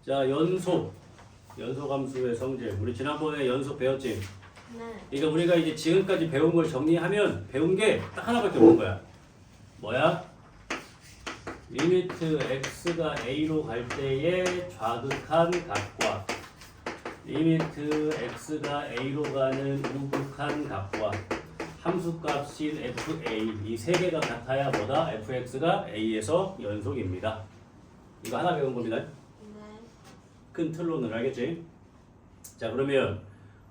자, 연소함수의 성질. 우리 지난번에 연소 배웠지? 네. 그러니까 우리가 이제 지금까지 배운 걸 정리하면 배운 게 딱 하나밖에 없는 거야. 뭐야? 리미트 x가 a로 갈 때의 좌극한 값과 리미트 x가 a로 가는 우극한 값과 함수값인 fa 이 세 개가 같아야 뭐다? fx가 a에서 연속입니다. 이거 하나 배운 겁니다. 네. 큰 틀로는 알겠지? 자, 그러면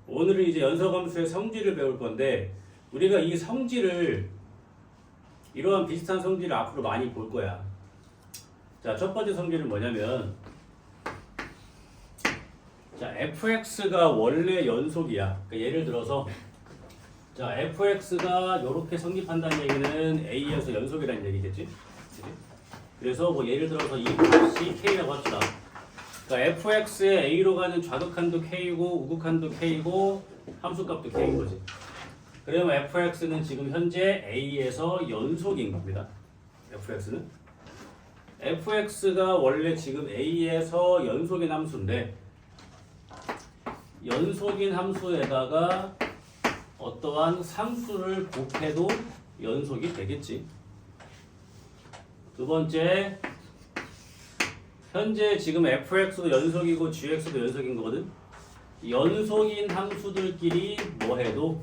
오늘은 이제 연소함수의 성질을 배울 건데 우리가 이 성질을 이러한 비슷한 성질을 앞으로 많이 볼 거야. 자, 첫 번째 성질은 뭐냐면 자, fx가 원래 연속이야. 그러니까 예를 들어서 자, fx가 이렇게 성립한다는 얘기는 a에서 연속이라는 얘기겠지? 그치? 그래서 뭐 예를 들어서 이 값이 k라고 합시다. 그러니까 fx의 a로 가는 좌극한도 k고 우극한도 k고 함수값도 k인 거지. 그러면 fx는 지금 현재 a에서 연속인 겁니다. fx가 원래 지금 a에서 연속인 함수인데 연속인 함수에다가 어떠한 상수를 곱해도 연속이 되겠지. 두 번째, 현재 지금 fx도 연속이고 gx도 연속인 거거든. 연속인 함수들끼리 뭐 해도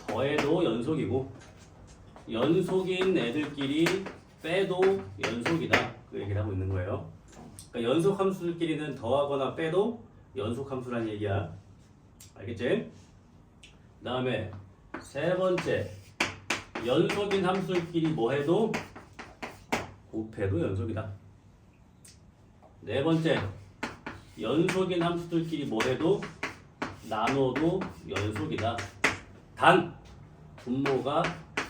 더해도 연속이고 연속인 애들끼리 빼도 연속이다. 그 얘기를 하고 있는 거예요. 그러니까 연속 함수들끼리는 더하거나 빼도 연속 함수란 얘기야. 알겠지? 그 다음에 세 번째, 연속인 함수들끼리 뭐 해도 곱해도 연속이다. 네 번째, 연속인 함수들끼리 뭐 해도 나눠도 연속이다. 단 분모가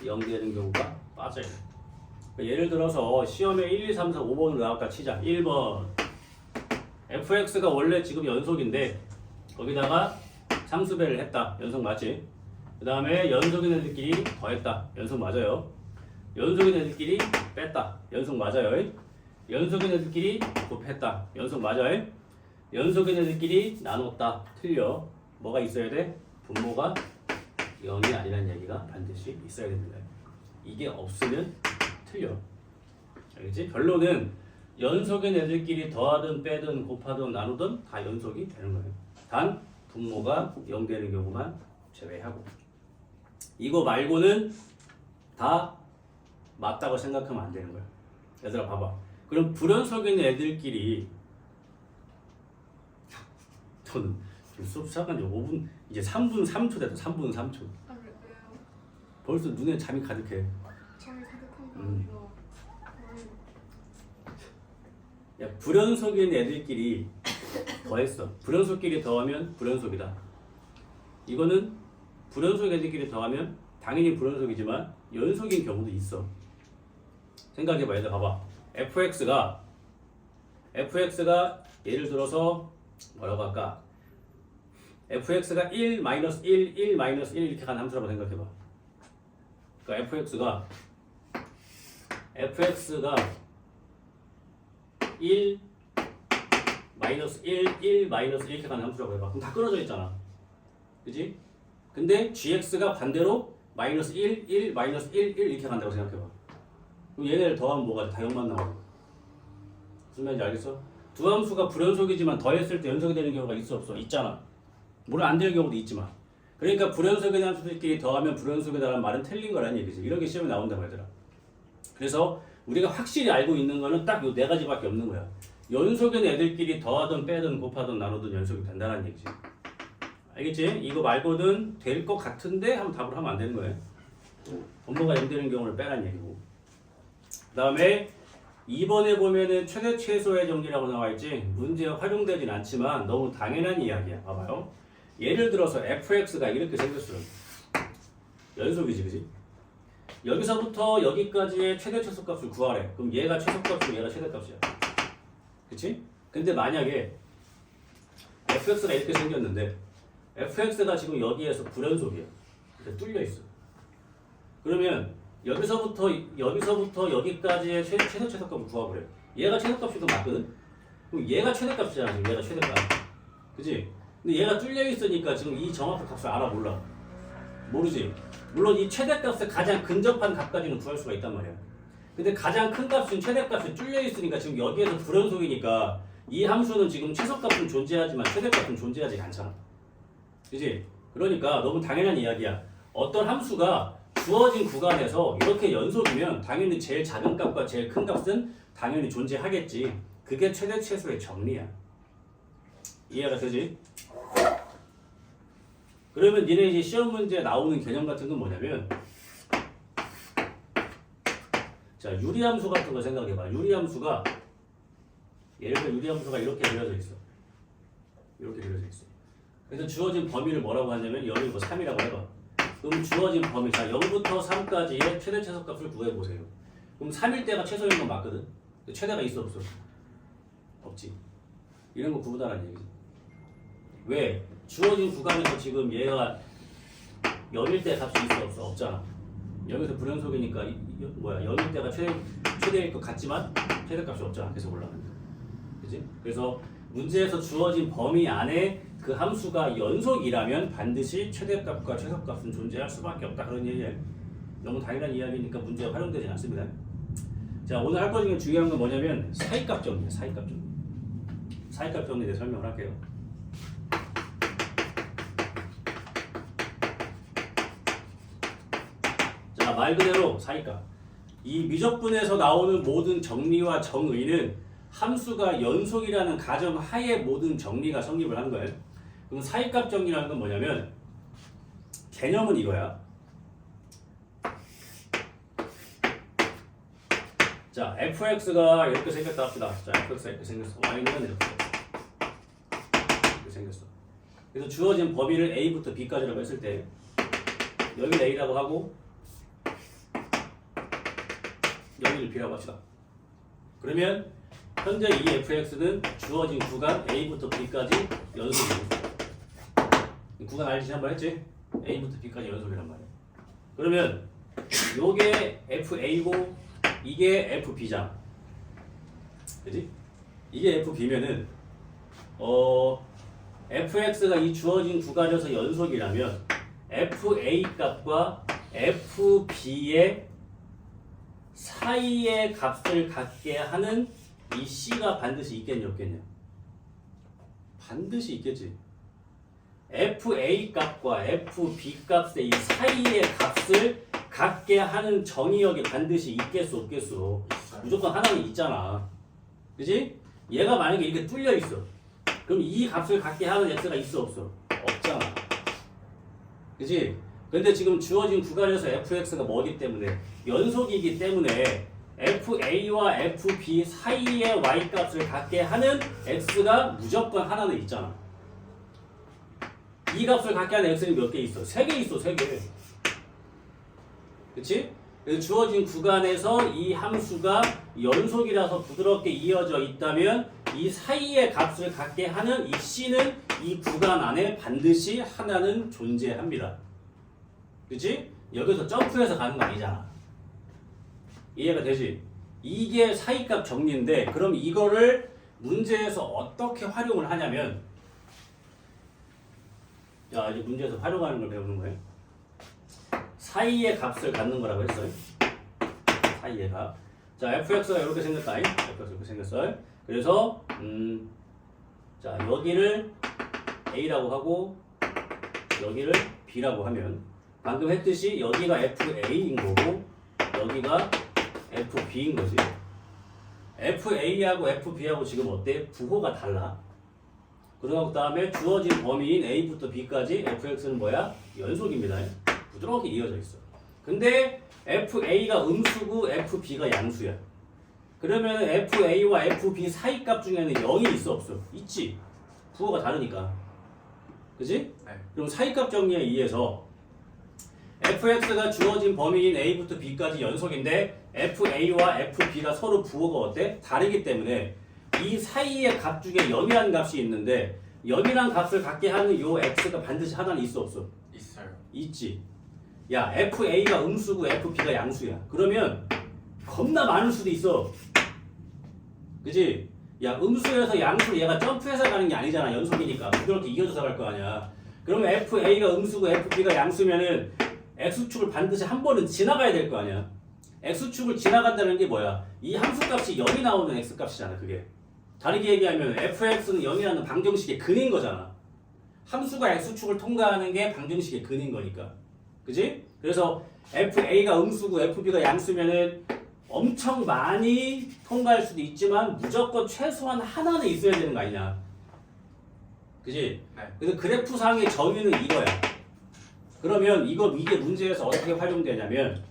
0되는 경우가 빠져요. 그러니까 예를 들어서 시험에 1, 2, 3, 4, 5번을 나왔다 치자. 1번 fx가 원래 지금 연속인데 거기다가 상수배를 했다. 연속 맞지? 그 다음에 연속인 애들끼리 더했다. 연속 맞아요. 연속인 애들끼리 뺐다. 연속 맞아요. 연속인 애들끼리 곱했다. 연속 맞아요. 연속인 애들끼리 나눴다. 틀려. 뭐가 있어야 돼? 분모가 0이 아니라는 얘기가 반드시 있어야 됩니다. 이게 없으면 틀려. 알겠지? 결론은 연속인 애들끼리 더하든 빼든 곱하든 나누든 다 연속이 되는 거예요. 단 분모가 0 되는 경우만 제외하고. 이거 말고는 다 맞다고 생각하면 안 되는 거야. 얘들아 봐봐. 그럼 불연속인 애들끼리 저는 수업 시작한 지 5분 이제 3분 3초 됐다. 3분 3초. 아, 왜요? 벌써 눈에 잠이 가득해. 잠이 가득한 거 아니고. 야, 불연속인 애들끼리 더했어. 불연속끼리 더하면 불연속이다. 이거는 불연속 애들끼리 더하면 당연히 불연속이지만 연속인 경우도 있어. 생각해봐. 얘들 봐봐. fx가 예를 들어서 뭐라고 할까? fx가 1, -1, 1, -1 이렇게 가는 함수라고 생각해봐. 그러니까 fx가 1, -1, 1, -1 이렇게 가는 함수라고 해봐. 그럼 다 끊어져 있잖아. 그치? 근데 gx가 반대로 -1, 1, -1, 1 이렇게 간다고 생각해봐. 그럼 얘네를 더하면 뭐가 돼? 다 0만 나오고. 무슨 말인지 알겠어? 두 함수가 불연속이지만 더했을 때 연속이 되는 경우가 있어 없어? 있잖아. 물론 안 되는 경우도 있지만. 그러니까 불연속인 함수들끼리 더하면 불연속이다라는 말은 틀린 거라는 얘기지. 이런 게 시험에 나온다고 하더라. 그래서 우리가 확실히 알고 있는 거는 딱 요 네 가지밖에 없는 거야. 연속인 애들끼리 더하든 빼든 곱하든 나누든 연속이 된다는 얘기지. 알겠지? 이거 말고는 될 것 같은데 하면 답을 하면 안 되는 거예요. 분모가 0 되는 경우를 빼라는 얘기고. 그 다음에 2번에 보면은 최대 최소의 정리라고 나와 있지. 문제에 활용되진 않지만 너무 당연한 이야기야. 봐봐요. 예를 들어서 fx가 이렇게 생겼어. 연속이지, 그지? 여기서부터 여기까지의 최대 최소값을 구하래. 그럼 얘가 최소값이고 얘가 최대값이야. 그치? 근데 만약에 fx가 이렇게 생겼는데 fx가 지금 여기에서 불연속이야. 이렇게 뚫려 있어. 그러면 여기서부터 여기까지의 최소 최소값을 구하보래. 얘가 최소값이 더 맞거든. 그럼 얘가 최대값이잖아. 지금 얘가 최대값. 그지? 근데 얘가 뚫려 있으니까 지금 이 정확한 값을 알아 몰라. 모르지? 물론 이 최대값에 가장 근접한 값까지는 구할 수가 있단 말이야. 근데 가장 큰 값은 최대값이 뚫려 있으니까 지금 여기에서 불연속이니까 이 함수는 지금 최소값은 존재하지만 최대값은 존재하지 않잖아. 그지? 그러니까 너무 당연한 이야기야. 어떤 함수가 주어진 구간에서 이렇게 연속이면 당연히 제일 작은 값과 제일 큰 값은 당연히 존재하겠지. 그게 최대 최소의 정리야. 이해가 되지? 그러면 니네 이제 시험 문제에 나오는 개념 같은 건 뭐냐면, 자, 유리함수 같은 거 생각해봐. 유리함수가, 예를 들어 유리함수가 이렇게 그려져 있어. 이렇게 그려져 있어. 그래서 주어진 범위를 뭐라고 하냐면, 여기 뭐 3이라고 해봐. 그럼 주어진 범위, 자, 0부터 3까지의 최대 최소값을 구해보세요. 그럼 3일 때가 최소인 건 맞거든? 최대가 있어, 없어? 없지. 이런 거 구분하라는 얘기지. 왜? 주어진 구간에서 지금 얘가 0일 때 값이 있어, 없어? 없잖아. 여기서 불연속이니까 뭐야? 0일 때가 최대일 것 같지만 최대값이 없잖아. 계속 올라가는 거. 그지? 그래서 문제에서 주어진 범위 안에 그 함수가 연속이라면 반드시 최대값과 최소값은 존재할 수밖에 없다. 그런 얘기예요. 너무 당연한 이야기니까 문제에 활용되지 않습니다. 자, 오늘 할 것 중에 중요한 건 뭐냐면 사이값 정리야. 사이값 정리. 사이값 정리에 대해 설명을 할게요. 자, 말 그대로 사이값. 이 미적분에서 나오는 모든 정리와 정의는 함수가 연속이라는 가정 하에 모든 정리가 성립을 한 거예요. 그럼 사이값 정리라는 건 뭐냐면 개념은 이거야. 자, fx가 이렇게 생겼다 합시다. 자, fx가 이렇게 생겼어. y는 이렇게 생겼어. 그래서 주어진 범위를 a부터 b까지라고 했을 때 여기를 a라고 하고 여기를 b라고 합시다. 그러면 현재 이 fx는 주어진 구간 a부터 b까지 연속입니다. 구간 알지 한번 했지? a부터 b까지 연속이란 말이야. 그러면 요게 fa고 이게 fb잖아. 그지? 이게 fb면은 fx가 이 주어진 구간에서 연속이라면 fa 값과 fb의 사이의 값을 갖게 하는 이 c가 반드시 있겠냐 없겠냐? 반드시 있겠지. fa 값과 fb 값의 이 사이의 값을 갖게 하는 정의역이 반드시 있겠어 없겠어? 무조건 하나는 있잖아. 그지? 얘가 만약에 이렇게 뚫려 있어. 그럼 이 값을 갖게 하는 x가 있어 없어? 없잖아. 그지? 근데 지금 주어진 구간에서 fx가 뭐기 때문에 연속이기 때문에 fa와 fb 사이의 y 값을 갖게 하는 x가 무조건 하나는 있잖아. 이 값을 갖게 하는 x는 몇 개 있어? 3개 있어, 3개. 그치? 그래서 주어진 구간에서 이 함수가 연속이라서 부드럽게 이어져 있다면 이 사이의 값을 갖게 하는 이 c는 이 구간 안에 반드시 하나는 존재합니다. 그치? 여기서 점프해서 가는 거 아니잖아. 이해가 되지? 이게 사이값 정리인데 그럼 이거를 문제에서 어떻게 활용을 하냐면 자, 이제 문제에서 활용하는 걸 배우는 거예요. 사이의 값을 갖는 거라고 했어요. 사이의 값. 자, fx가 이렇게 생겼다. fx가 이렇게 생겼어요. 그래서 자, 여기를 a라고 하고 여기를 b라고 하면 방금 했듯이 여기가 fa인 거고 여기가 fb인 거지. fa하고 fb하고 지금 어때? 부호가 달라. 그러고 다음에 주어진 범위인 a부터 b까지 fx는 뭐야? 연속입니다. 부드럽게 이어져 있어. 근데 fa가 음수고 fb가 양수야. 그러면 fa와 fb 사이 값 중에는 0이 있어 없어? 있지. 부호가 다르니까. 그지? 네. 그럼 사이 값 정리에 의해서 fx가 주어진 범위인 a부터 b까지 연속인데 fa와 fb가 서로 부호가 어때? 다르기 때문에 이 사이의 값 중에 0이라는 값이 있는데 0이라는 값을 갖게 하는 요 x가 반드시 하나는 있어 없어? 있어요. 있지. 야, fa가 음수고 fb가 양수야. 그러면 겁나 많을 수도 있어. 그지? 야 음수에서 양수로 얘가 점프해서 가는 게 아니잖아. 연속이니까 부드럽게 이어져서 갈 거 아니야. 그러면 FA가 음수고 FB가 양수면은 X축을 반드시 한 번은 지나가야 될 거 아니야. X축을 지나간다는 게 뭐야? 이 함수값이 0이 나오는 X값이잖아. 그게 다르게 얘기하면 fx는 0이라는 방정식의 근인 거잖아. 함수가 X축을 통과하는 게 방정식의 근인 거니까. 그지? 그래서 FA가 음수고 FB가 양수면은 엄청 많이 통과할 수도 있지만 무조건 최소한 하나는 있어야 되는 거 아니냐. 그지? 네. 그래서 그래프상의 정의는 이거야. 그러면 이게 문제에서 어떻게 활용되냐면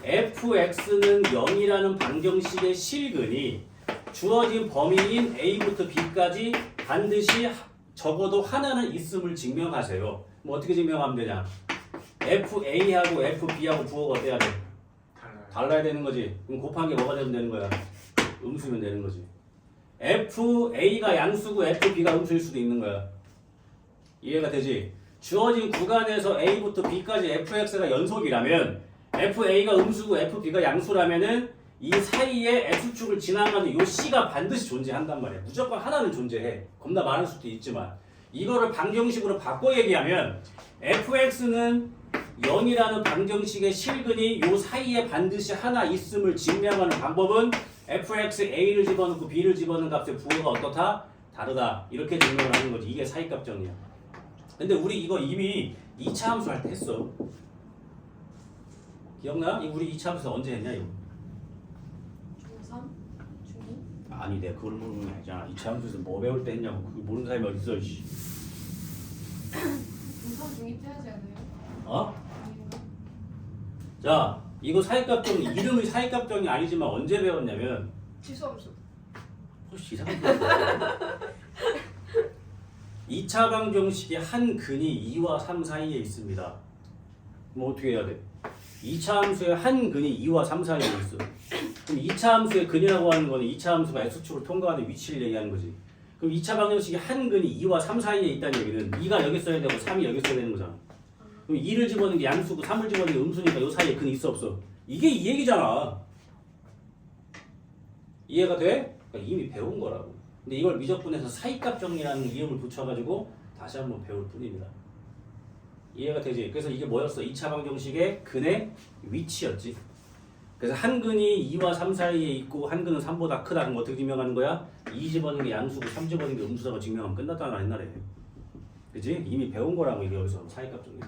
fx는 0이라는 방정식의 실근이 주어진 범위인 a부터 b까지 반드시 적어도 하나는 있음을 증명하세요. 뭐 어떻게 증명하면 되냐? FA하고 FB하고 부호가 어때야 돼? 달라야 되는 거지. 그럼 곱한 게 뭐가 되면 되는 거야? 음수면 되는 거지. FA가 양수고 FB가 음수일 수도 있는 거야. 이해가 되지? 주어진 구간에서 A부터 B까지 fx가 연속이라면 FA가 음수고 FB가 양수라면은 이 사이에 X축을 지나가는 요 C가 반드시 존재한단 말이야. 무조건 하나는 존재해. 겁나 많을 수도 있지만 이거를 방정식으로 바꿔 얘기하면 fx는 0이라는 방정식의 실근이 요 사이에 반드시 하나 있음을 증명하는 방법은 fx a를 집어넣고 b를 집어넣은 값의 부호가 어떻다? 다르다. 이렇게 증명을 하는 거지. 이게 사이값 정리야. 근데 우리 이거 이미 2차 함수 할 때 했어. 기억나? 이거 우리 2차 함수 언제 했냐 이거? 중3? 중2? 아니 내가 그걸 모르는 게 아니잖아. 2차 함수에서 뭐 배울 때 했냐고. 그거 모르는 사람이 어딨어. 씨. 중3, 중2 때 하지 않아요? 어? 아닌가? 자 이거 사이값 정리 이름이 사이값 정리 아니지만 언제 배웠냐면 지수함수. 혹시 이상한 거 2차 방정식의 한 근이 2와 3 사이에 있습니다. 그럼 어떻게 해야 돼? 2차 함수의 한 근이 2와 3 사이에 있어. 그럼 2차 함수의 근이라고 하는 거는 2차 함수가 X축을 통과하는 위치를 얘기하는 거지. 그럼 2차 방정식의 한 근이 2와 3 사이에 있다는 얘기는 2가 여기 써야 되고 3이 여기 써야 되는 거잖아. 그럼 2를 집어넣는 게 양수고 3을 집어넣는 게 음수니까 요 사이에 근이 있어 없어? 이게 이 얘기잖아. 이해가 돼? 그러니까 이미 배운 거라고. 근데 이걸 미적분해서 사이값 정리라는 이름을 붙여가지고 다시 한번 배울 뿐입니다. 이해가 되지? 그래서 이게 뭐였어? 2차 방정식의 근의 위치였지. 그래서 한 근이 2와 3 사이에 있고 한 근은 3보다 크다. 그럼 어떻게 증명하는 거야? 2 집어넣는 게 양수고 3 집어넣는 게 음수라고 증명하면 끝났다는 옛날에. 그치? 이미 배운 거라고 이게 여기서 사이값 정리.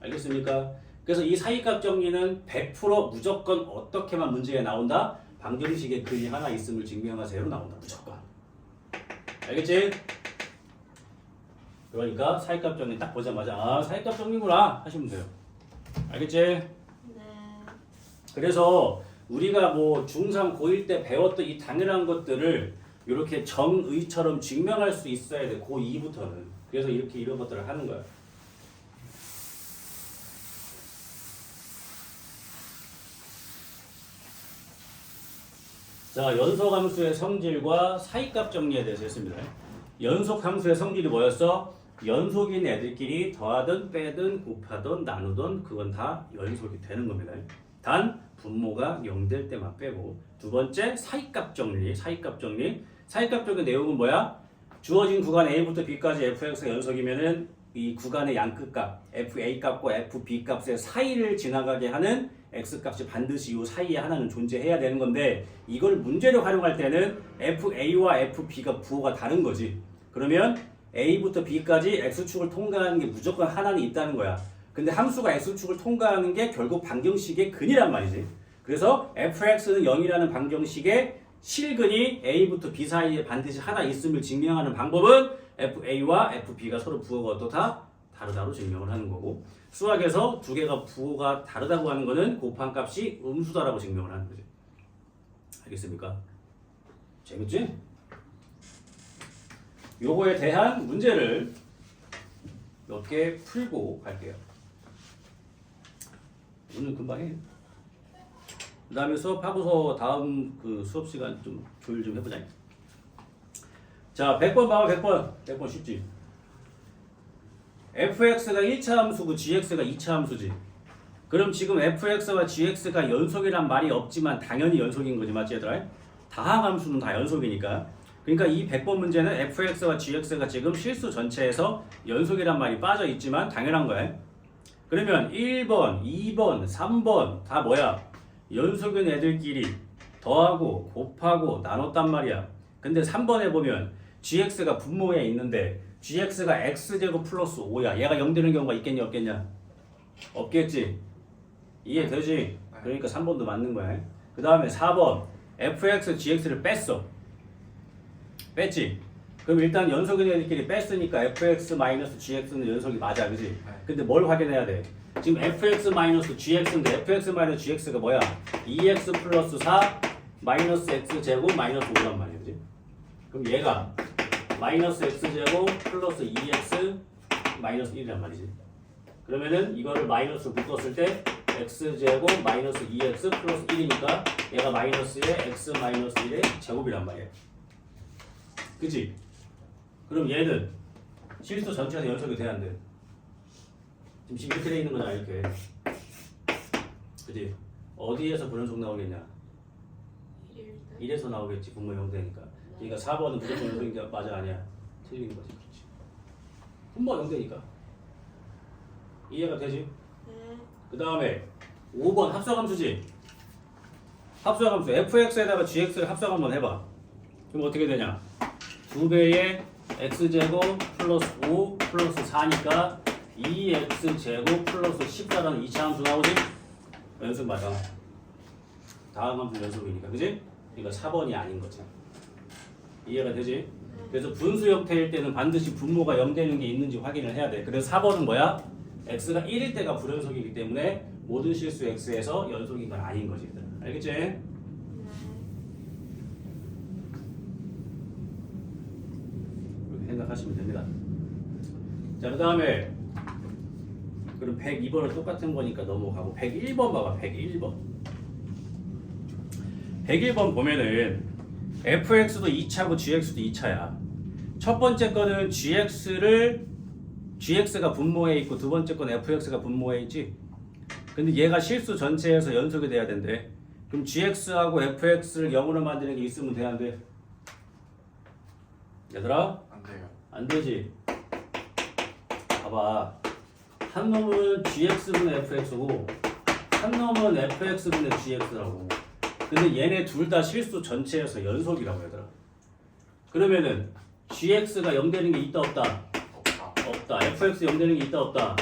알겠습니까? 그래서 이 사이값 정리는 100% 무조건 어떻게만 문제에 나온다? 방정식의 근이 하나 있음을 증명하세요로 나온다. 무조건. 알겠지? 그러니까 사이값 정리 딱 보자마자 아 사이값 정리구나 하시면 돼요. 알겠지? 네. 그래서 우리가 뭐 중3 고1 때 배웠던 이 당연한 것들을 이렇게 정의처럼 증명할 수 있어야 돼. 고2부터는. 그래서 이렇게 이런 것들을 하는 거야. 자, 연속함수의 성질과 사이값 정리에 대해서 했습니다. 연속함수의 성질이 뭐였어? 연속인 애들끼리 더하든 빼든 곱하든 나누든 그건 다 연속이 되는 겁니다. 단 분모가 0 될 때만 빼고. 두 번째 사이값 정리. 사이값 정리 내용은 뭐야? 주어진 구간 A부터 B까지 fx가 연속이면은 이 구간의 양끝값 fa 값과 fb 값의 사이를 지나가게 하는 x값이 반드시 이 사이에 하나는 존재해야 되는 건데 이걸 문제로 활용할 때는 fa와 fb가 부호가 다른 거지. 그러면 a부터 b까지 x축을 통과하는 게 무조건 하나는 있다는 거야. 근데 함수가 x축을 통과하는 게 결국 방정식의 근이란 말이지. 그래서 fx는 0이라는 방정식의 실근이 a부터 b 사이에 반드시 하나 있음을 증명하는 방법은 fa와 fb가 서로 부호가 어떻다? 다르다로 증명을 하는 거고, 수학에서 두 개가 부호가 다르다고 하는 거는 곱한 값이 음수다라고 증명을 하는 거지. 알겠습니까? 재밌지? 요거에 대한 문제를 몇 개 풀고 갈게요. 오늘 금방 해. 그 다음에 수업하고서 다음 그 수업 시간 좀 조율 좀 해보자. 자, 100번 봐봐. 100번 쉽지? fx가 1차 함수고 gx가 2차 함수지. 그럼 지금 fx와 gx가 연속이란 말이 없지만 당연히 연속인 거지, 맞지 얘들아? 다항함수는 다 연속이니까. 그러니까 이 100번 문제는 fx와 gx가 지금 실수 전체에서 연속이란 말이 빠져 있지만 당연한 거야. 그러면 1번, 2번, 3번 다 뭐야? 연속인 애들끼리 더하고 곱하고 나눴단 말이야. 근데 3번에 보면 gx가 분모에 있는데 gx가 x제곱 플러스 5야. 얘가 0 되는 경우가 있겠냐 없겠냐? 없겠지. 이해되지? 그러니까 3번도 맞는 거야. 그 다음에 4번 fx, gx를 뺐어. 뺐지? 그럼 일단 연속인 애들끼리 뺐으니까 fx-gx는 연속이 맞아, 그지? 근데 뭘 확인해야 돼? 지금 fx-gx인데 fx-gx가 뭐야? 2x 플러스 4 마이너스 x제곱 마이너스 5란 말이야, 그지? 그럼 얘가 마이너스 x제곱 플러스 2x 마이너스 1이란 말이지. 그러면은 이거를 마이너스 묶었을 때 x제곱 마이너스 2x 플러스 1이니까 얘가 마이너스의 x 마이너스 1의 제곱이란 말이야. 그치? 그럼 얘는 실수 전체에서 연속이 돼야 안 돼. 지금 이렇게 돼 있는 거잖아, 이렇게. 그치? 어디에서 불연속 나오겠냐? 1에서 나오겠지, 분모 0 되니까. 그러니까 4번은 무조건 연속인데 맞아, 아니야? 틀린 거지, 그렇지. 분모 0 되니까. 이해가 되지? 그 다음에 5번 합성함수지? 합성함수 fx에다가 gx를 합성 한번 해봐. 그럼 어떻게 되냐? 2배의 x제곱 플러스 5 플러스 4니까 2x제곱 플러스 14라는 2차 함수 나오지? 연속 맞아. 다음 함수 연속이니까, 그지? 그러니까 4번이 아닌 거지. 이해가 되지? 그래서 분수 형태일 때는 반드시 분모가 0 되는 게 있는지 확인을 해야 돼. 그래서 4번은 뭐야? x가 1일 때가 불연속이기 때문에 모든 실수 x에서 연속인 건 아닌 거지. 알겠지? 그렇게 생각하시면 됩니다. 자, 그 다음에 그럼 102번은 똑같은 거니까 넘어가고 101번 봐봐. 101번. 101번 보면은 fx도 2차고 gx도 2차야. 첫 번째 거는 gx가 분모에 있고 두 번째 건 fx가 분모에 있지. 근데 얘가 실수 전체에서 연속이 돼야 된대. 그럼 gx하고 fx를 0으로 만드는 게 있으면 돼, 안 돼? 얘들아? 안 돼요. 안 되지. 봐봐. 한 놈은 gx분의 fx고 한 놈은 fx분의 gx라고. 근데 얘네 둘 다 실수 전체에서 연속이라고 얘들아. 그러면은 gx가 0 되는 게 있다 없다? 없다. 없다. fx 0 되는 게 있다 없다?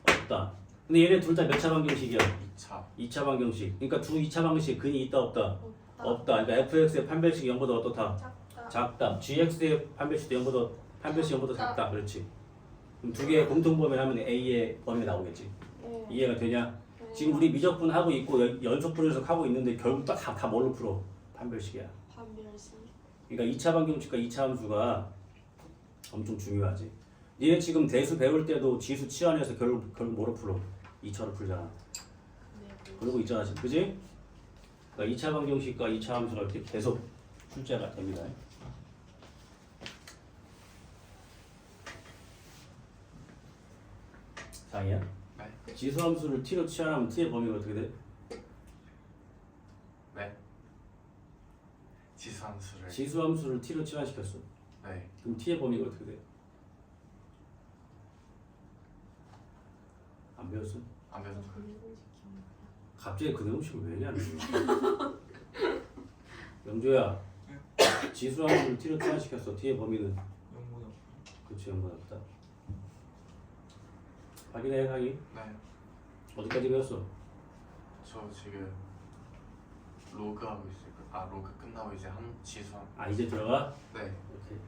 없다. 근데 얘네 둘 다 몇 차 방정식이야? 2차. 2차 방정식. 그러니까 두 2차 방정식 근이 있다 없다? 없다. 없다. 그러니까 fx의 판별식이 0보다 어떻다? 작다. 작다. gx의 판별식도 판별식 0보다 작다. 그렇지. 그럼 두 개의 공통범위를 하면 a의 범위가 나오겠지. 네. 이해가 되냐? 지금 우리 미적분 하고 있고 연속 분연속 하고 있는데 결국 다 뭘로 풀어? 판별식이야. 판별식. 그러니까 2차 방정식과 2차 함수가 엄청 중요하지. 니네 지금 대수 배울 때도 지수 치환해서 결국 뭐로 풀어? 2차로 풀잖아. 네. 그러고 있잖아 지금, 그지? 그러니까 2차 방정식과 2차 함수가 이렇게 계속 출제가 됩니다. 상이야? 네. 지수 함수를 t로 치환하면 t의 범위가 어떻게 돼? 네. 지수함수를. 지수 함수를 t로 치환시켰어. 네. 그럼 t의 범위가 어떻게 돼? 안 배웠어? 안 배워서. 갑자기 그 내용식을 왜 얘기하는 거야? 영조야, 지수 함수를 t로 치환시켰어. t의 범위는? 0보다. 그치, 0보다 크다. 확인해, 상이. 네. 어디까지 배웠어? 저 지금 로그 하고 있어요. 로그 끝나고 이제 지수함. 아, 이제 들어가? 네. 오케이.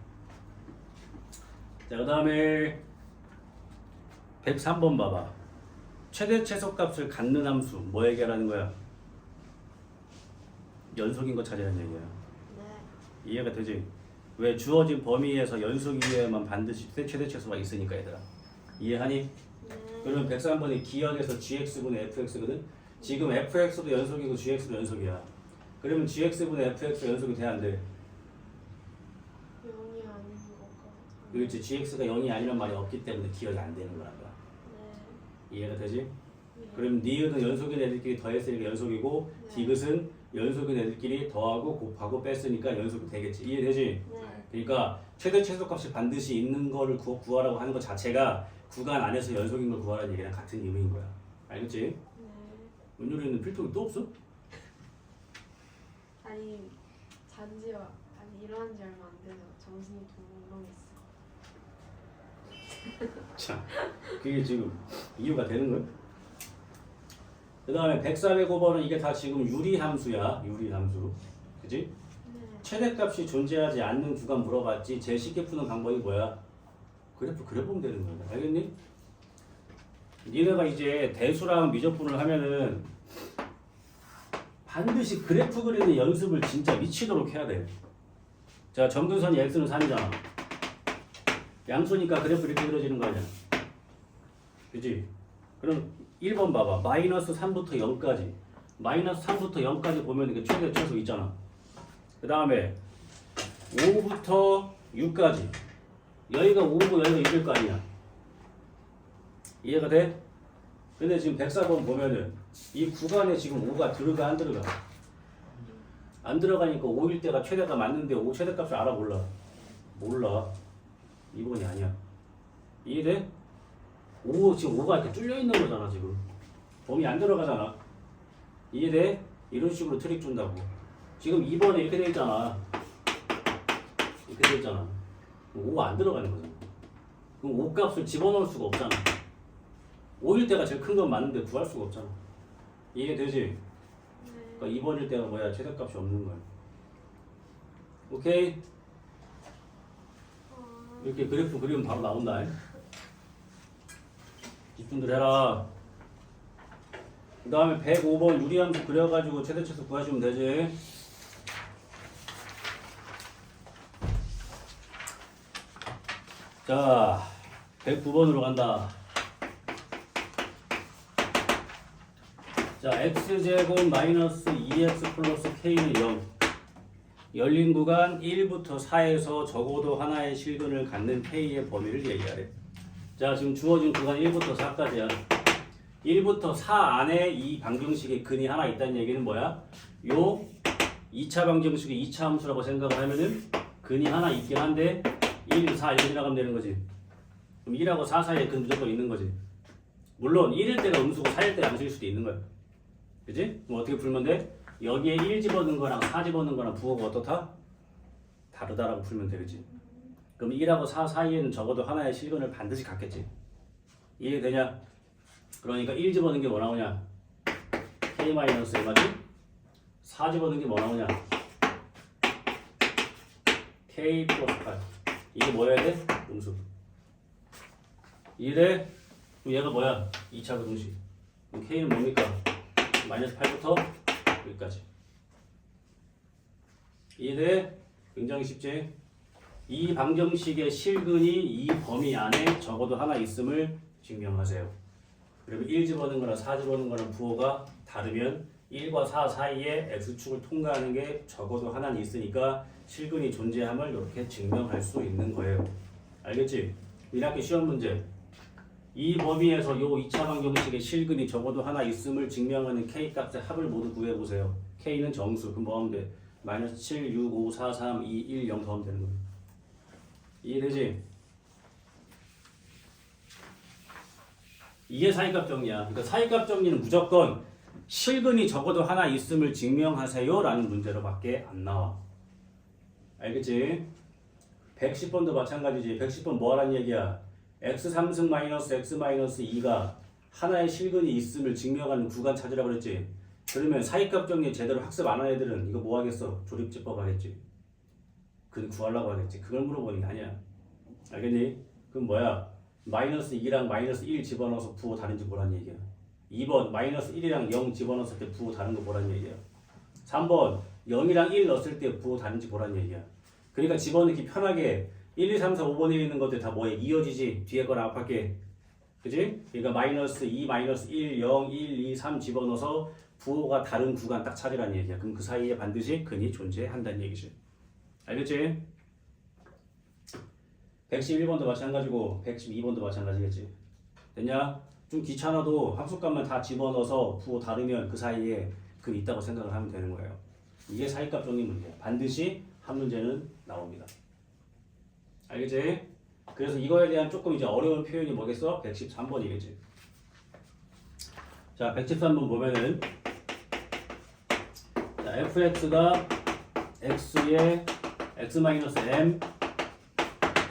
자, 그 다음에 103번 봐봐. 최대 최소값을 갖는 함수 뭐 얘기하라는 거야? 연속인 거 찾으라는 얘기야. 네. 이해가 되지? 왜 주어진 범위에서 연속이어야만 반드시 최대 최소가 있으니까 얘들아. 이해하니? 네. 그러면 103번이 기억에서 gx분의 fx거든? 지금 fx도 연속이고 gx도 연속이야. 그러면 gx분의 fx가 연속이 돼야 안 돼? 0이 아닌 것 같아요. 그렇지. gx가 0이 아니란 말이 없기 때문에 기억이 안 되는 거란 거야. 네. 이해가 되지? 네. 그럼 니은은 연속인 애들끼리 더했으니까 연속이고 네. 디귿은 연속인 애들끼리 더하고 곱하고 뺐으니까 연속이 되겠지. 이해되지? 네. 그러니까 최대 최소값이 반드시 있는 거를 구하라고 하는 것 자체가 구간 안에서 연속인 걸 구하라는 얘기랑 같은 의미인 거야. 알겠지? 네. 은율이는 필통이 또 없어? 아니 잔지가 아니 일어난 지 얼마 안 돼서 정신이 동롱했어. 자, 그게 지금 이유가 되는 거야? 그 다음에 104,105번은 이게 다 지금 유리함수야. 유리함수. 그지? 네. 최대값이 존재하지 않는 구간 물어봤지. 제일 쉽게 푸는 방법이 뭐야? 그래프 그려보면 되는 거야. 알겠니? 니네가 이제 대수랑 미적분을 하면은 반드시 그래프 그리는 연습을 진짜 미치도록 해야 돼. 자, 점근선이 x는 3이잖아. 양수니까 그래프 이렇게 그려지는 거 아니야. 그치? 그럼 1번 봐봐. 마이너스 3부터 0까지. 마이너스 3부터 0까지 보면 이게 최대 최소 있잖아. 그 다음에 5부터 6까지. 여기가 5고 여기가 6일 거 아니야. 이해가 돼? 근데 지금 104번 보면은 이 구간에 지금 5가 들어가 안 들어가? 안 들어가니까 5일 때가 최대가 맞는데 5 최대값을 알아 몰라? 몰라. 2번이 아니야. 이해돼? 5 지금 5가 이렇게 뚫려 있는 거잖아 지금. 범위 안 들어가잖아. 이해돼? 이런 식으로 트릭 준다고. 지금 2번에 이렇게 돼 있잖아. 이렇게 돼 있잖아. 5가 안 들어가는 거잖아. 그럼 5 값을 집어넣을 수가 없잖아. 5일 때가 제일 큰 건 맞는데 구할 수가 없잖아. 이해되지? 네. 그러니까 2번일 때가 뭐야? 최대값이 없는 거야. 오케이? 이렇게 그래프 그리면 바로 나온다. 집중들 해라. 그 다음에 105번 유리함수 그려가지고 최대 최소 구하시면 되지. 자, 109번으로 간다. 자, x제곱 마이너스 2x 플러스 k는 0. 열린 구간 1부터 4에서 적어도 하나의 실근을 갖는 k의 범위를 얘기하래. 자, 지금 주어진 구간 1부터 4까지야. 1부터 4 안에 이 방정식의 근이 하나 있다는 얘기는 뭐야? 요 2차 방정식의 2차 함수라고 생각을 하면은 근이 하나 있긴 한데 1, 4 이렇게 지나가면 되는 거지. 그럼 1하고 4 사이에 근 무조건 있는 거지. 물론 1일 때가 음수고 4일 때 양수일 수도 있는 거야. 그지? 그럼 어떻게 풀면 돼? 여기에 1 집어넣은 거랑 4 집어넣은 거랑 부호가 어떻다? 다르다라고 풀면 되겠지. 그럼 1하고 4 사이에는 적어도 하나의 실근을 반드시 갖겠지. 이해되냐? 그러니까 1 집어넣은 게 뭐 나오냐? k-1맞지? 4 집어넣은 게 뭐 나오냐? k 플러스 8. 이게 뭐여야 돼? 음수. 이해돼? 그럼 얘가 뭐야? 2차 부등식. 그럼 k는 뭡니까? 마이너스 8부터 여기까지. 이해돼? 굉장히 쉽지? 이 방정식의 실근이 이 범위 안에 적어도 하나 있음을 증명하세요. 그리고 1 집어넣은 거랑 4 집어넣은 거랑 부호가 다르면 1과 4 사이에 x축을 통과하는 게 적어도 하나는 있으니까 실근이 존재함을 이렇게 증명할 수 있는 거예요. 알겠지? 1학기 시험 문제. 이 범위에서 요 2차 방정식의 실근이 적어도 하나 있음을 증명하는 k 값의 합을 모두 구해보세요. k는 정수. 그럼 뭐 하면 돼? 마이너스 7, 6, 5, 4, 3, 2, 1, 0 더하면 되는 거예요. 이해되지? 이게 사이값 정리야. 그러니까 사이값 정리는 무조건 실근이 적어도 하나 있음을 증명하세요 라는 문제로밖에 안 나와. 알겠지? 110번도 마찬가지지. 110번 뭐 하라는 얘기야? x 3승 마이너스 x 마이너스 2가 하나의 실근이 있음을 증명하는 구간 찾으라고 그랬지. 그러면 사이값 정리 제대로 학습 안 한 애들은 이거 뭐 하겠어? 조립집법 하겠지. 그 구하려고 하겠지. 그걸 물어보는 게 아니야. 알겠니? 그럼 뭐야? 마이너스 2랑 마이너스 1 집어넣어서 부호 다른지 보라는 얘기야. 2번 마이너스 1이랑 0 집어넣었을 때 부호 다른 거 보라는 얘기야. 3번 0이랑 1 넣었을 때 부호 다른지 보라는 얘기야. 그러니까 집어넣기 편하게 1, 2, 3, 4, 5번에 있는 것들 다 뭐에 이어지지? 뒤에 거랑 앞할게. 그지? 그러니까 마이너스 2, 마이너스 1, 0, 1, 2, 3 집어넣어서 부호가 다른 구간 딱 찾으라는 얘기야. 그럼 그 사이에 반드시 근이 존재한다는 얘기지. 알겠지? 111번도 마찬가지고 112번도 마찬가지겠지. 됐냐? 좀 귀찮아도 함수값만 다 집어넣어서 부호 다르면 그 사이에 그 있다고 생각을 하면 되는 거예요. 이게 사이값 정리 문제야. 반드시 한 문제는 나옵니다. 알겠지? 그래서 이거에 대한 조금 이제 어려운 표현이 뭐겠어? 113번이겠지. 자, 113번 보면은 자, fx가 x의 x-m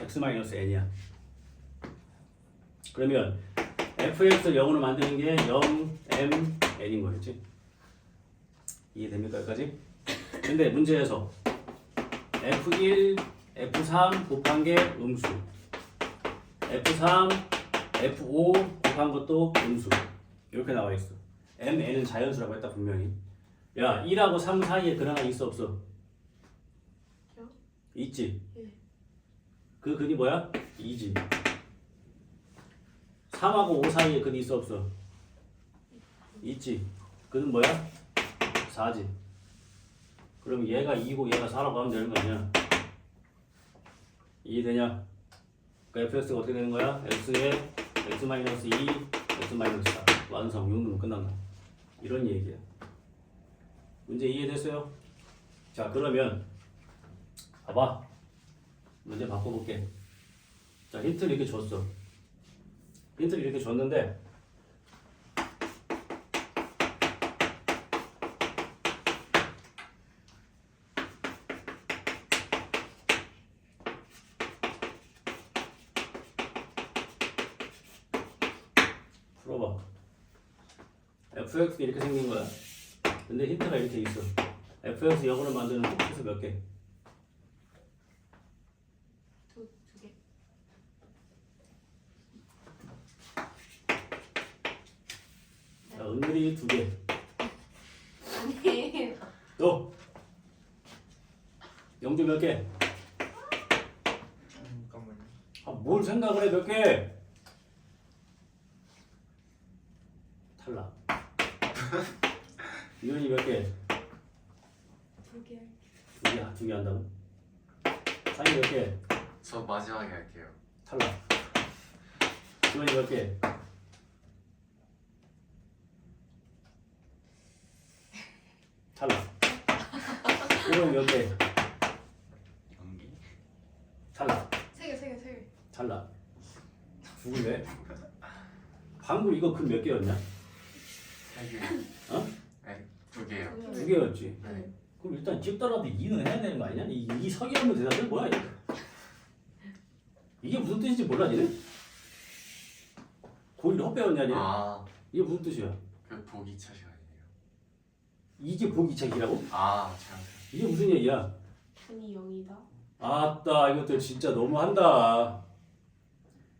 x-n이야. 그러면 fx를 0으로 만드는 게 0, m, n인 거겠지? 이해됩니까 여기까지? 근데 문제에서 f1, f3 곱한 게 음수, f3, f5 곱한 것도 음수 이렇게 나와 있어. m, n은 자연수라고 했다 분명히. 야, 1하고 3 사이에 근 하나 있어 없어? 요? 있지. 예. 그 근이 뭐야? 2지. 3하고 5 사이에 근이 있어 없어? 있지. 근은 뭐야? 4지. 그럼 얘가 2고 얘가 4라고 하면 되는 거 아니야? 이해되냐? 그러니까 fx가 어떻게 되는 거야? x에 x-2, x-4 완성. 6는 끝난다. 이런 얘기야. 문제 이해됐어요? 자, 그러면 봐봐. 문제 바꿔볼게. 자, 힌트를 이렇게 줬어. 힌트를 이렇게 줬는데 풀어봐. fx 이렇게 생긴 거야. 근데 힌트가 이렇게 있어. fx 역으로 만드는 곱수 몇 개? 두 개. 자, 은근히 2개. 아니. 또 영주 몇 개? 잠깐만요. 아, 뭘 생각을 해 몇 개? 탈락. 이현이 몇 개? 두 개. 2개, 2개 한다고? 상이 몇 개? 저 마지막에 할게요. 탈락. 이현이 몇 개? 탈락. 이현이 몇 개? 연기? 탈락. 세 개, 세 개, 세 개. 탈락. 죽을래? 방금 이거 근 몇 개였냐? 3개. 어? 네, 2개요. 2개였지. 네. 그럼 일단 집더라도 2는 해야 되는 거 아니냐? 이 석이 없는 대답이 뭐야 이거? 이게 무슨 뜻인지 몰라 니네? 고1 헛배웠냐 니네? 아, 이게 무슨 뜻이야? 그 보기차 시간이에요. 이게 보기 책이라고? 아, 제가 이게 무슨 얘기야? 분이 0이다. 아따 이것들 진짜 너무한다.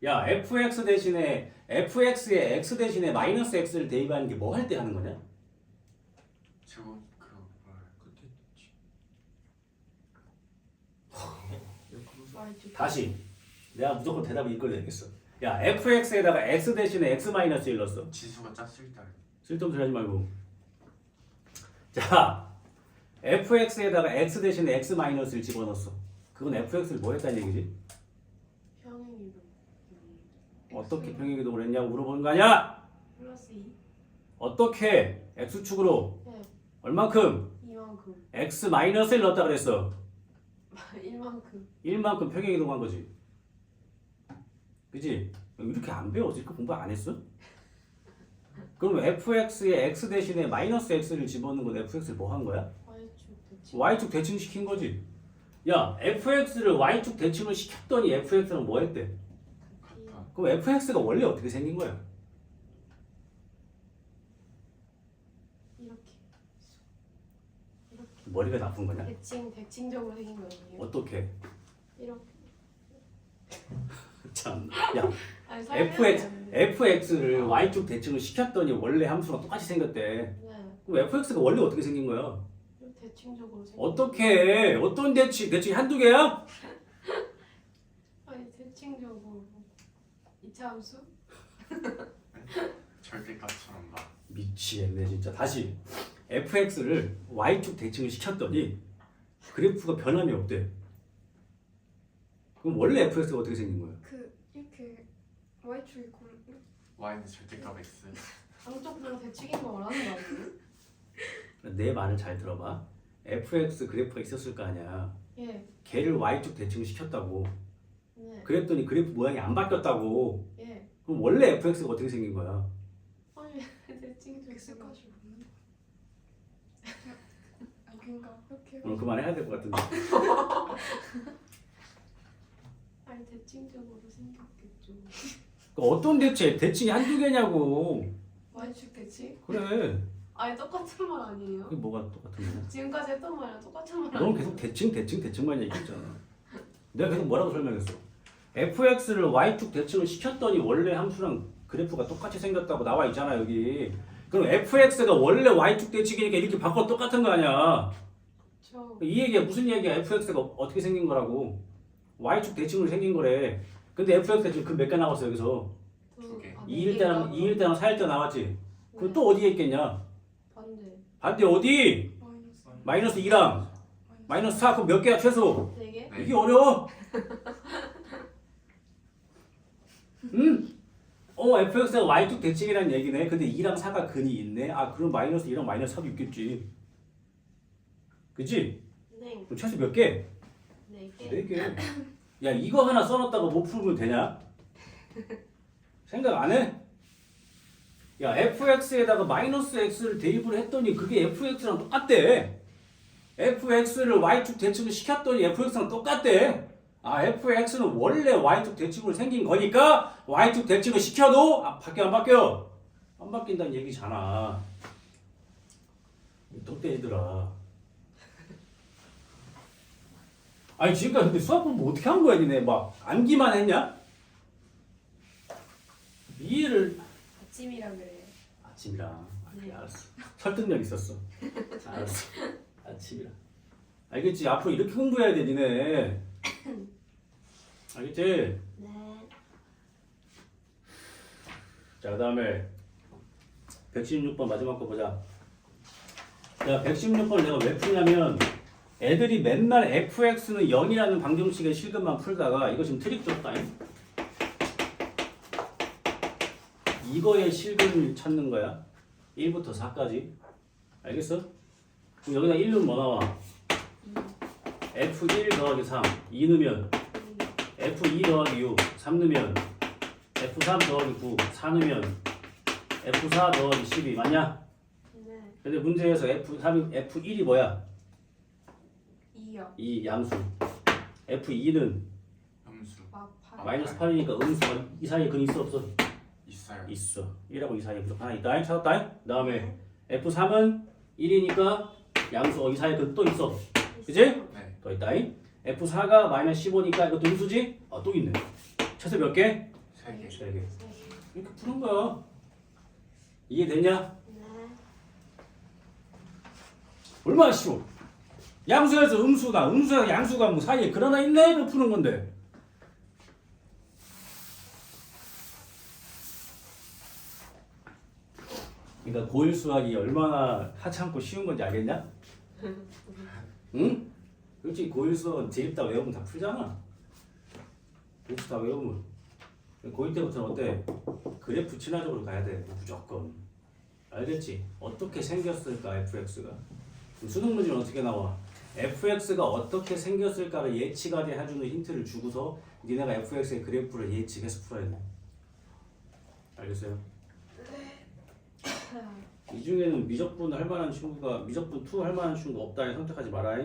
야 fx 대신에 fx에 x 대신에 마이너스 x를 대입하는 게 뭐 할 때 하는 거냐? 제곱 그거 그때 다시 내가 무조건 대답을 이끌어내겠어. 야 fx에다가 x 대신에 x 마이너스 1 넣었어. 지수가 짰을 때 쓸데없는 소리 하지 말고. 자 fx에다가 x 대신에 x 마이너스를 집어넣었어. 그건 fx를 뭐 했다는 얘기지? 평행이동. 어떻게 평행이동을 했냐고 물어보는 거 아니야? 플러스 2. 어떻게 x축으로 네. 얼만큼 이만큼. x 마이너스를 넣었다 그랬어. 1만큼. 1만큼 평행이동한 거지. 그지? 이렇게 안 배웠어? 이렇게 공부 안 했어? 그럼 fx에 x 대신에 마이너스 x를 집어넣는 건 fx를 뭐 한 거야? y축 대칭. y축 대칭시킨 거지. 야 fx를 y축 대칭을 시켰더니 fx는 뭐 했대? 같아. 그럼 fx가 원래 어떻게 생긴 거야? 이렇게. 이렇게. 머리가 나쁜 거냐? 대칭적으로 생긴 거 아니에요? 어떻게? 이렇게. 참. 야 아니, fx를 y축 대칭을 시켰더니 원래 함수가 똑같이 생겼대. 네. 그럼 fx가 원래 어떻게 생긴 거야? 대칭적으로 생긴. 어떻게? 어떤 대칭이 한두 개야? 아니 대칭적으로. 이차함수? 절대값처럼 막 미치겠네 진짜. 다시 fx를 y축 대칭을 시켰더니 그래프가 변함이 없대. 그럼 원래 fx가 어떻게 생긴 거야? 그 이렇게 y축이 고 y는 절대값 x. 양쪽으로 대칭인 거 말하는 거 아니에요? 내 말을 잘 들어봐. fx 그래프가 있었을 거 아니야. 예. 걔를 y축 대칭을 시켰다고. 네. 그랬더니 그래프 모양이 안 바뀌었다고. 예. 그럼 원래 fx가 어떻게 생긴 거야? 아니 대칭 좀 X까지 없는 아 그러니까 그렇게 오늘 그만해야 될 것 같은데. 아니 대칭적으로 생겼겠죠. 어떤 대칭이 한두 개냐고. Y축 대칭? 그래. 아니 똑같은 말 아니에요? 그게 뭐가 똑같은 거야? 지금까지 했던 말이랑 똑같은 말 넌 아니에요? 계속 대칭만 얘기했잖아. 내가 계속 뭐라고 설명했어? fx를 y축 대칭을 시켰더니 원래 함수랑 그래프가 똑같이 생겼다고 나와 있잖아 여기. 그럼 fx가 원래 y축 대칭이니까 이렇게 바꿔 똑같은 거 아니야. 저 이 얘기야 무슨 얘기야? fx가 어떻게 생긴 거라고? y축 대칭으로 생긴 거래. 근데 fx 대칭 그 몇 개 나왔어 여기서? 두 개. 2일 때랑 2일 때랑 4일 때 나왔지. 그럼 또 어디에 있겠냐? 반대. 반대 어디? 마이너스 2랑 마이너스 4 그럼 몇 개야 최소? 4개? 네. 이게 어려워? 응? fx가 y축 대칭이라는 얘기네. 근데 2랑 4가 근이 있네. 아 그럼 마이너스 2랑 마이너스 4도 있겠지. 그치? 네. 그럼 최소 몇 개? 4개. 4개. 야 이거 하나 써놨다가 못 풀면 되냐? 생각 안 해? 야 fx에다가 마이너스 x를 대입을 했더니 그게 fx랑 똑같대. fx를 y축 대칭을 시켰더니 fx랑 똑같대. 아 fx는 원래 y축 대칭으로 생긴 거니까 y축 대칭을 시켜도 바뀌어 안 바뀌어? 안 바뀐다는 얘기잖아. 덕대지들아. 아니 지금까지 근데 수학 공부 어떻게 한 거야 니네? 막 암기만 했냐? 이해를 아침이라 그래요. 아침이라. 그래 네. 알았어. 설득력 있었어. 알았어. 아침이라. 알겠지? 앞으로 이렇게 공부해야 돼 니네. 알겠지? 네. 자 그다음에 116번 마지막 거 보자. 자 116번 내가 왜 푸냐면 애들이 맨날 fx는 0이라는 방정식의 실근만 풀다가 이거 지금 트릭 줬다. 이거의 실근을 찾는 거야. 1부터 4까지. 알겠어? 그럼 여기다 1은 뭐 나와? f1 더하기 3 2 넣으면 f2 더하기 6 3 넣으면 f3 더하기 9 4 넣으면 f4 더하기 12 맞냐? 네. 근데 문제에서 f1이 뭐야? 2요. 이 양수. F2는 음수 마파. 마이너스 8이니까 음수. 이 사이에 근 있어 없어? 있어요. 있어. 1하고 이 사이에 무조건 하나 있다. 찾았다. 그 다음에 F3은 1이니까 양수. 이 사이에 근 또 있어. 그지? 네. 더 있다. F4가 마이너스 15니까 이것도 음수지? 또 있네. 최소 몇 개? 3개. 3개. 이렇게 푸는 거야. 이해됐냐? 네. 얼마나 쉬워. 양수에서 음수에서 양수가 뭐 사이에 근 하나 있네? 이거 푸는 건데. 그러니까 고1 수학이 얼마나 하찮고 쉬운 건지 알겠냐? 응? 그렇지. 고1 수학은 대입 다 외우면 다 풀잖아. 대입 다 외우면. 고1 때부터는 어때? 그래프 친화적으로 가야 돼. 무조건. 알겠지? 어떻게 생겼을까 fx가? 수능 문제는 어떻게 나와? fx가 어떻게 생겼을까를 예측하게 해주는 힌트를 주고서 니네가 fx의 그래프를 예측해서 풀어야 돼. 알겠어요? 이 중에는 미적분 할 만한 친구가 미적분 2 할 만한 친구가 없다 해 선택하지 마라.